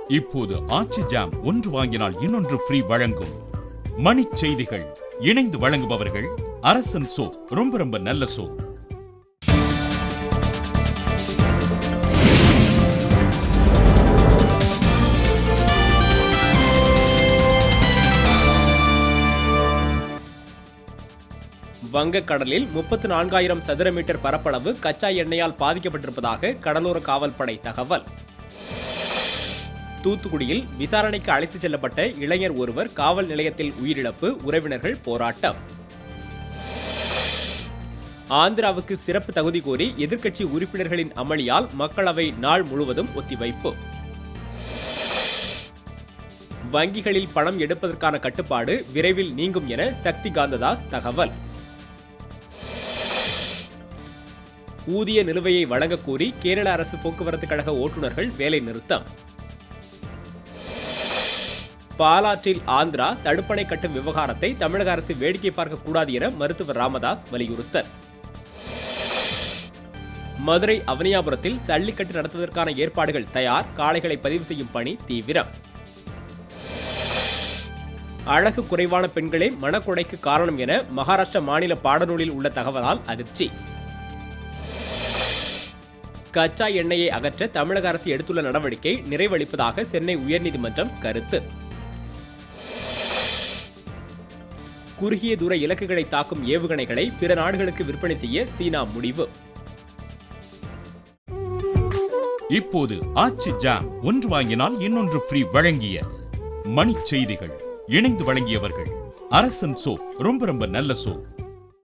இப்போது ஆச்சி ஜாம் ஒன்று வாங்கினால் இன்னொன்று ஃப்ரீ வழங்கும். மணிச் செய்திகள் இணைந்து வழங்குபவர்கள் அரசன் சோப், ரொம்ப ரொம்ப நல்ல சோப். வங்கக்கடலில் 34,000 சதுர மீட்டர் பரப்பளவு கச்சா எண்ணெயால் பாதிக்கப்பட்டிருப்பதாக கடலோர காவல்படை தகவல். தூத்துக்குடியில் விசாரணைக்கு அழைத்துச் செல்லப்பட்ட இளைஞர் ஒருவர் காவல் நிலையத்தில் உயிரிழப்பு, உறவினர்கள் போராட்டம். ஆந்திராவுக்கு சிறப்பு தகுதி கோரி எதிர்க்கட்சி உறுப்பினர்களின் அமளியால் மக்களவை நாள் முழுவதும் ஒத்திவைப்பு. வங்கிகளில் பணம் எடுப்பதற்கான கட்டுப்பாடு விரைவில் நீங்கும் என சக்தி காந்ததாஸ் தகவல். ஊதிய நிலுவையை வழங்க கோரி கேரள அரசு போக்குவரத்து கழக ஓட்டுநர்கள் வேலை நிறுத்தம். பாலாற்றில் ஆந்திரா தடுப்பணை கட்டும் விவகாரத்தை தமிழக அரசு வேடிக்கை பார்க்கக்கூடாது என மருத்துவர் ராமதாஸ் வலியுறுத்தல். மதுரை அவனியாபுரத்தில் சல்லிக்கட்டு நடத்துவதற்கான ஏற்பாடுகள் தயார், காளைகளை பதிவு செய்யும் பணி தீவிரம். அழகு குறைவான பெண்களே மனக்கொடைக்கு காரணம் என மகாராஷ்டிரா மாநில பாடநூலில் உள்ள தகவலால் அதிர்ச்சி. கச்சா எண்ணெயை அகற்ற தமிழக அரசு எடுத்துள்ள நடவடிக்கை நிறைவளிப்பதாக சென்னை உயர்நீதிமன்றம் கருத்து. குறுகிய தூர இலக்குகளை தாக்கும் ஏவுகணைகளை பிற நாடுகளுக்கு விற்பனை செய்ய சீனா முடிவு. இப்போது ஆச்சி ஜாம் ஒன்று வாங்கினால் இன்னொன்று ஃப்ரீ வழங்கிய மணிச் செய்திகள் இணைந்து வழங்கியவர்கள் அரசன் சோப், ரொம்ப ரொம்ப நல்ல சோப்.